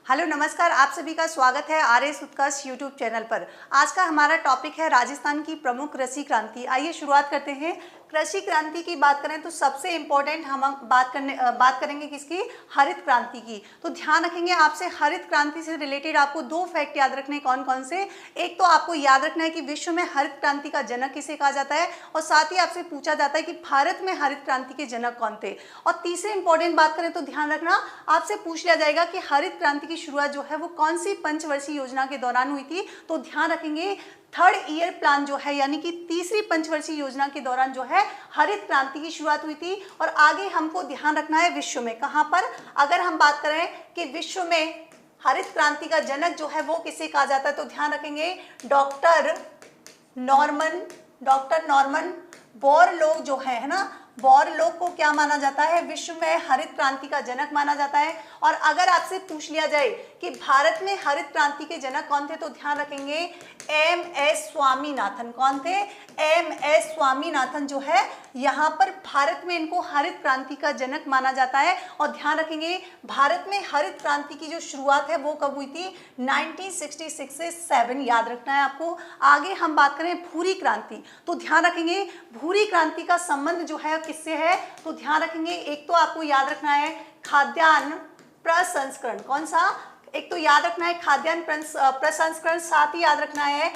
Hello नमस्कार, आप सभी का स्वागत है आरएस उत्कर्ष यूट्यूब चैनल पर। आज का हमारा टॉपिक है राजस्थान की प्रमुख कृषि क्रांति। आइए शुरुआत करते हैं। कृषि क्रांति की बात करें तो सबसे इम्पोर्टेंट हम बात करेंगे किसकी? हरित क्रांति की। तो ध्यान रखेंगे आपसे हरित क्रांति से रिलेटेड आपको दो फैक्ट याद रखने कौन कौन से। एक तो आपको याद रखना है कि विश्व में हरित क्रांति का जनक किसे कहा जाता है, और साथ ही आपसे पूछा जाता है कि भारत में हरित क्रांति के जनक कौन थे। और तीसरी इंपॉर्टेंट बात करें तो ध्यान रखना, आपसे पूछ लिया जाएगा कि हरित क्रांति की शुरुआत जो है वो कौन सी पंचवर्षीय योजना के दौरान हुई थी। तो ध्यान रखेंगे थर्ड ईयर प्लान जो है यानी कि तीसरी पंचवर्षीय योजना के दौरान जो है हरित क्रांति की शुरुआत हुई थी। और आगे हमको ध्यान रखना है विश्व में कहां पर, अगर हम बात करें कि विश्व में हरित क्रांति का जनक जो है वो किसे कहा जाता है, तो ध्यान रखेंगे डॉक्टर नॉर्मन बोरलॉग जो है ना, बोरलॉग को क्या माना जाता है? विश्व में हरित क्रांति का जनक माना जाता है। और अगर आपसे पूछ लिया जाए कि भारत में हरित क्रांति के जनक कौन थे, तो ध्यान रखेंगे एम.एस. स्वामीनाथन। कौन थे? एम.एस. स्वामीनाथन जो है यहाँ पर भारत में इनको हरित क्रांति का जनक माना जाता है। और ध्यान रखेंगे भारत में हरित क्रांति की जो शुरुआत है वो कब हुई थी? 1966 से 7, याद रखना है आपको। आगे हम बात करें भूरी क्रांति, तो ध्यान रखेंगे भूरी क्रांति का संबंध जो है किससे है, तो ध्यान रखेंगे एक तो आपको याद रखना है खाद्यान्न प्रसंस्करण। कौन सा? एक तो याद रखना है खाद्यान्न प्रसंस्करण, साथ ही याद रखना है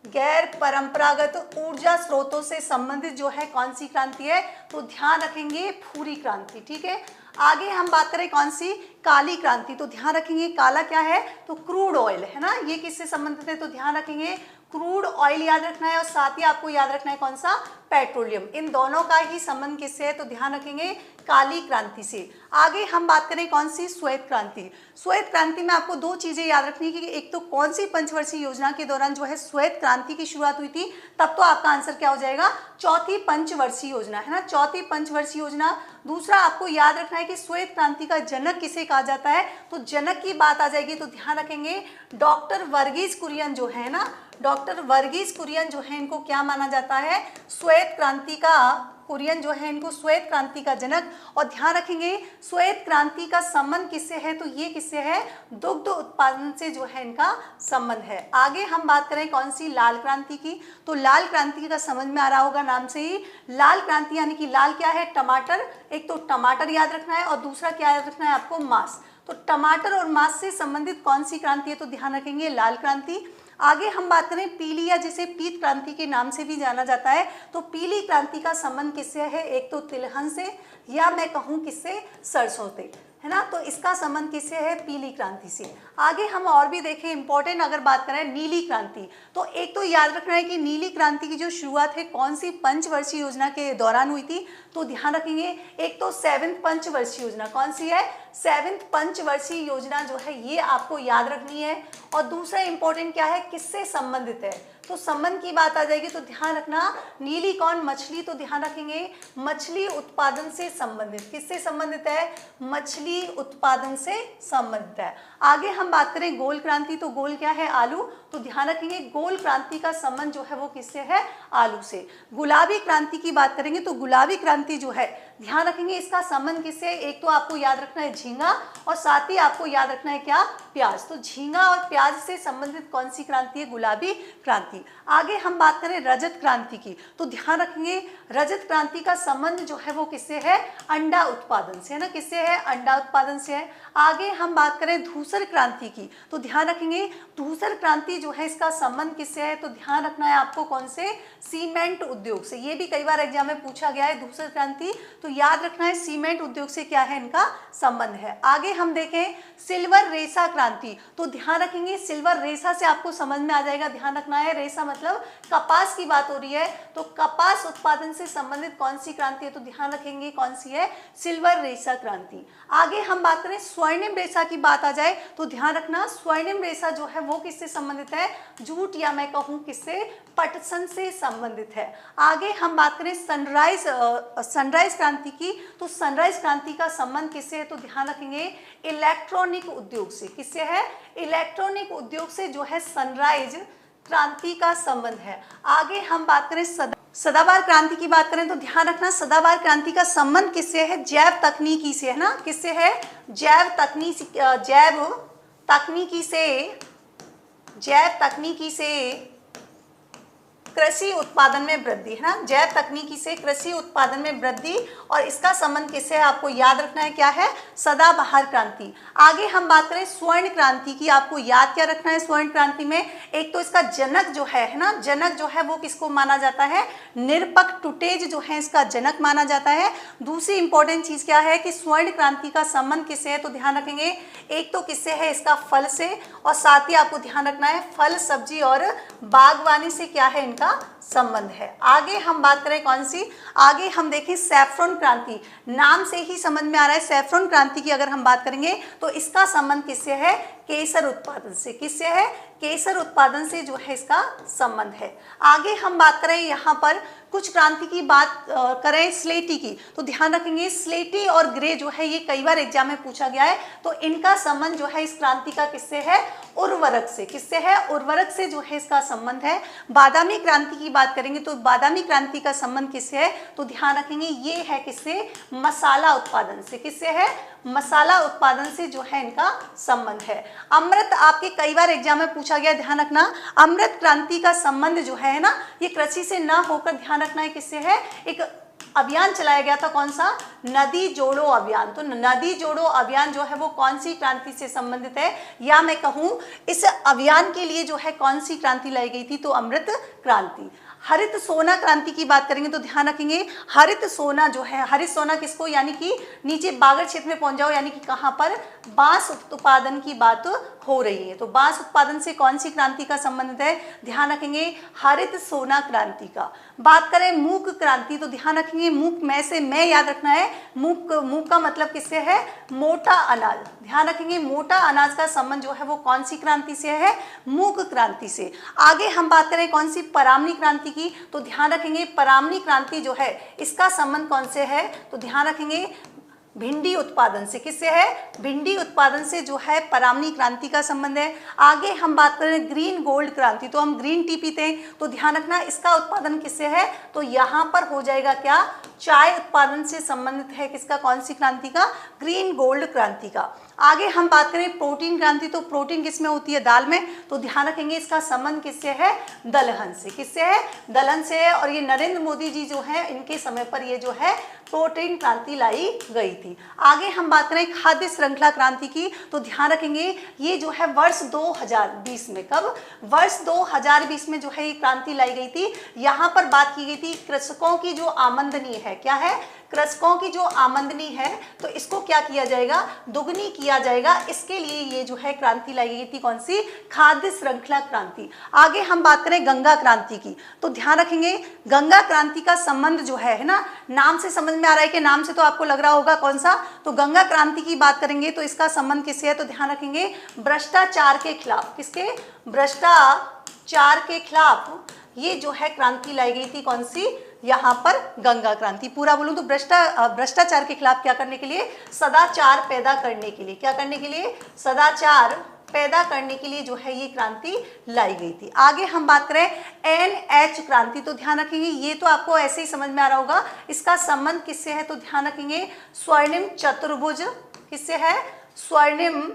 गैर परंपरागत ऊर्जा स्रोतों से संबंधित जो है कौन सी क्रांति है, तो ध्यान रखेंगे भूरी क्रांति। ठीक है, आगे हम बात करें कौन सी? काली क्रांति। तो ध्यान रखेंगे काला क्या है, तो क्रूड ऑयल है ना, ये किससे संबंधित है, तो ध्यान रखेंगे क्रूड ऑयल याद रखना है। और साथ ही आपको याद रखना है कौन सा? पेट्रोलियम। इन दोनों का ही संबंध किससे है, तो ध्यान रखेंगे काली क्रांति से। आगे हम बात करें कौन सी? श्वेत क्रांति। श्वेत क्रांति में आपको दो चीजें याद रखनी है कि एक तो कौन सी पंचवर्षीय योजना के दौरान जो है श्वेत क्रांति की शुरुआत हुई थी, तब तो आपका आंसर क्या हो जाएगा? चौथी पंचवर्षीय योजना है ना, चौथी पंचवर्षीय योजना। दूसरा आपको याद रखना है कि श्वेत क्रांति का जनक किसे कहा जाता है, तो जनक की बात आ जाएगी तो ध्यान रखेंगे डॉक्टर वर्गीज कुरियन जो है ना, डॉक्टर वर्गीज कुरियन जो है इनको क्या माना जाता है? श्वेत क्रांति का कुरियन जो है इनको श्वेत क्रांति का जनक। और ध्यान रखेंगे श्वेत क्रांति का संबंध किससे है, तो ये किससे है? दुग्ध उत्पादन से जो है इनका संबंध है। आगे हम बात करें कौन सी? लाल क्रांति की। तो लाल क्रांति का समझ में आ रहा होगा नाम से ही, लाल क्रांति यानी कि लाल क्या है? टमाटर। एक तो टमाटर याद रखना है और दूसरा क्या याद रखना है आपको? मांस। तो टमाटर और मांस से संबंधित कौन सी क्रांति है, तो ध्यान रखेंगे लाल क्रांति। आगे हम बात करें पीली या जिसे पीत क्रांति के नाम से भी जाना जाता है, तो पीली क्रांति का संबंध किससे है? एक तो तिलहन से, या मैं कहूँ किससे? सरसों से, है ना। तो इसका संबंध किससे है? पीली क्रांति से। आगे हम और भी देखें इंपॉर्टेंट अगर बात करें नीली क्रांति, तो एक तो याद रखना है कि नीली क्रांति की जो शुरुआत है कौन सी पंचवर्षीय योजना के दौरान हुई थी, तो ध्यान रखेंगे एक तो 7th पंचवर्षीय योजना। कौन सी है? 7th पंचवर्षीय योजना जो है ये आपको याद रखनी है। और दूसरा इंपॉर्टेंट क्या है? किससे संबंधित है, तो संबंध की बात आ जाएगी तो ध्यान रखना नीली कौन? मछली। तो ध्यान रखेंगे मछली उत्पादन से संबंधित। किससे संबंधित है? मछली उत्पादन से संबंधित है। आगे हम बात करें गोल क्रांति, तो गोल क्या है? आलू। तो ध्यान रखेंगे गोल क्रांति का संबंध जो है वो किससे है? आलू से। गुलाबी क्रांति की बात करेंगे तो गुलाबी क्रांति जो है ध्यान रखेंगे इसका संबंध किससे है? एक तो आपको याद रखना है झींगा, और साथ ही आपको याद रखना है क्या? प्याज। तो झींगा और प्याज से संबंधित कौन सी क्रांति है? गुलाबी क्रांति। आगे हम बात करें रजत क्रांति की, तो ध्यान रखेंगे रजत क्रांति का संबंध जो है वो किससे है? अंडा उत्पादन से, है ना। किससे है? अंडा उत्पादन से है। आगे हम बात करें धूसर क्रांति की, तो ध्यान रखेंगे धूसर क्रांति जो है इसका संबंध किससे है, तो ध्यान रखना है आपको कौन से? सीमेंट उद्योग से। ये भी कई बार एग्जाम में पूछा गया है धूसर क्रांति, तो याद रखना है सीमेंट उद्योग से क्या है इनका संबंध है। आगे हम देखें सिल्वर रेशा क्रांति, तो ध्यान रखेंगे सिल्वर रेशा से आपको समझ में आ जाएगा, ध्यान रखना है रेशा मतलब कपास की बात हो रही है, तो कपास उत्पादन से संबंधित कौन सी क्रांति है, तो ध्यान रखेंगे कौन सी है? सिल्वर रेशा क्रांति। आगे हम बात करें स्वर्णिम रेशा की बात आ जाए तो ध्यान रखना स्वर्णिम रेशा जो है वो किससे संबंधित है? जूट, या मैं कहूँ किससे? पटसन से संबंधित है। आगे हम बात करें सनराइज क्रांति की, तो सनराइज क्रांति का संबंध किससे है, तो ध्यान रखेंगे इलेक्ट्रॉनिक उद्योग से। किससे है? इलेक्ट्रॉनिक उद्योग से जो है सनराइज क्रांति का संबंध है। आगे हम बात करें सदाबहार क्रांति की बात करें तो ध्यान रखना सदाबहार क्रांति का संबंध किससे है? जैव तकनीकी से, है ना। किससे है? जैव तकनीकी से कृषि उत्पादन में वृद्धि, है ना। जैव तकनीकी से कृषि उत्पादन में वृद्धि, और इसका संबंध किससे है? आपको याद रखना है, क्या है? सदाबहार क्रांति। आगे हम बात करें स्वर्ण क्रांति की, आपको याद क्या रखना है स्वर्ण क्रांति में? एक तो इसका जनक जो है ना, जनक जो है वो किसको माना जाता है? निरपक टुटेज जो है इसका जनक माना जाता है। दूसरी इंपॉर्टेंट चीज क्या है कि स्वर्ण क्रांति का संबंध किससे है? तो ध्यान रखेंगे एक तो किससे है? इसका फल से, और साथ ही आपको ध्यान रखना है फल, सब्जी और बागवानी से क्या है इनका संबंध है। आगे हम बात करें कौन सी? आगे हम देखें सैफरन क्रांति। नाम से ही समझ में आ रहा है सैफरन क्रांति की अगर हम बात करेंगे तो इसका संबंध किससे है? केसर उत्पादन से। किससे है? केसर उत्पादन से जो है इसका संबंध है। आगे हम बात करें यहाँ पर कुछ क्रांति की बात करें स्लेटी की, तो ध्यान रखेंगे स्लेटी और ग्रे जो है ये कई बार एग्जाम में पूछा गया है, तो इनका संबंध जो है इस क्रांति का किससे है? उर्वरक से। किससे है? उर्वरक से जो है इसका संबंध है। बादामी क्रांति की बात करेंगे तो बादामी क्रांति का संबंध किससे है? तो ध्यान रखेंगे ये है किससे? मसाला उत्पादन से। किससे है? मसाला उत्पादन से जो है इनका संबंध है। अमृत आपके कई बार एग्जाम में पूछा गया, ध्यान रखना अमृत क्रांति का संबंध जो है ना ये कृषि से ना होकर ध्यान रखना है किससे है? एक अभियान चलाया गया था, कौन सा? नदी जोड़ो अभियान। तो नदी जोड़ो अभियान जो है वो कौन सी क्रांति से संबंधित है? या मैं कहूँ इस अभियान के लिए जो है कौन सी क्रांति लाई गई थी? तो अमृत क्रांति। हरित सोना क्रांति की बात करेंगे तो ध्यान रखेंगे हरित सोना जो है, हरित सोना किसको? यानी कि नीचे बागर क्षेत्र में पहुंच जाओ, यानी कि कहाँ पर? बांस उत्पादन की बात हो रही है। तो बांस उत्पादन से कौन सी क्रांति का संबंध है? ध्यान रखेंगे हरित सोना क्रांति का। बात करें मूक क्रांति तो ध्यान रखेंगे मूक में से मैं याद रखना है, मूक का मतलब किससे है? मोटा अनाज। ध्यान रखेंगे मोटा अनाज का संबंध जो है वो कौन सी क्रांति से है? मूक क्रांति से। आगे हम बात करें कौन सी? परामनी क्रांति की, तो ध्यान रखेंगे परामनी क्रांति जो है इसका संबंध कौन से है? तो ध्यान रखेंगे भिंडी उत्पादन से। किससे है? भिंडी उत्पादन से जो है परामनी क्रांति का संबंध है। आगे हम बात करें ग्रीन गोल्ड क्रांति, तो हम ग्रीन टी पीते हैं, तो ध्यान रखना इसका उत्पादन किससे है? तो यहाँ पर हो जाएगा क्या? चाय उत्पादन से संबंधित है। किसका? कौन सी क्रांति का? ग्रीन गोल्ड क्रांति का। आगे हम बात करें प्रोटीन क्रांति, तो प्रोटीन किस में होती है? दाल में, तो ध्यान रखेंगे इसका संबंध किससे है? दलहन से। किससे है? दलहन से है। और ये नरेंद्र मोदी जी जो है इनके समय पर ये जो है प्रोटीन क्रांति लाई गई थी। आगे हम बात करें खाद्य श्रृंखला क्रांति की, तो ध्यान रखेंगे ये जो है वर्ष 2020 में, कब? वर्ष 2020 में जो है ये क्रांति लाई गई थी। यहाँ पर बात की गई थी कृषकों की जो आमदनी है, क्या है? कृषकों की जो आमदनी है तो इसको क्या किया जाएगा? दुगनी किया जाएगा। इसके लिए ये जो है क्रांति लाई गई थी, कौन सी? खाद्य श्रृंखला क्रांति। आगे हम बात करें गंगा क्रांति की, तो ध्यान रखेंगे गंगा क्रांति का संबंध जो है ना, नाम से समझ में आ रहा है कि नाम से तो आपको लग रहा होगा कौन सा? तो गंगा क्रांति की बात करेंगे तो इसका संबंध किससे है? तो ध्यान रखेंगे भ्रष्टाचार के खिलाफ। किसके? भ्रष्टाचार के खिलाफ ये जो है क्रांति लाई गई थी, कौन सी? यहाँ पर गंगा क्रांति। पूरा बोलूं तो भ्रष्टाचार के खिलाफ क्या करने के लिए? सदाचार पैदा करने के लिए। क्या करने के लिए? सदाचार पैदा करने के लिए जो है ये क्रांति लाई गई थी। आगे हम बात करें NH क्रांति, तो ध्यान रखेंगे ये तो आपको ऐसे ही समझ में आ रहा होगा, इसका संबंध किससे है? तो ध्यान रखेंगे स्वर्णिम चतुर्भुज। किससे है? स्वर्णिम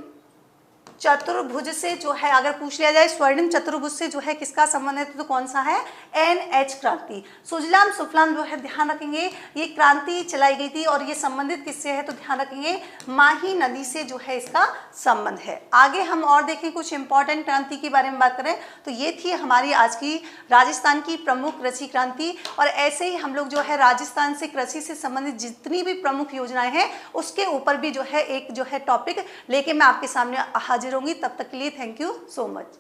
चतुर्भुज से जो है, अगर पूछ लिया जाए स्वर्णिम चतुर्भुज से जो है किसका संबंध है, तो कौन सा है? NH क्रांति। सुजलाम सुफलाम जो है ध्यान रखेंगे ये क्रांति चलाई गई थी और ये संबंधित किससे है? तो ध्यान रखेंगे माही नदी से जो है इसका संबंध है। आगे हम और देखें कुछ इंपॉर्टेंट क्रांति के बारे में बात करें तो ये थी हमारी आज की राजस्थान की प्रमुख कृषि क्रांति। और ऐसे ही हम लोग जो है राजस्थान से कृषि से संबंधित जितनी भी प्रमुख योजनाएं हैं उसके ऊपर भी जो है एक जो है टॉपिक लेके मैं आपके सामने हाजिर होंगी। तब तक के लिए थैंक यू सो मच।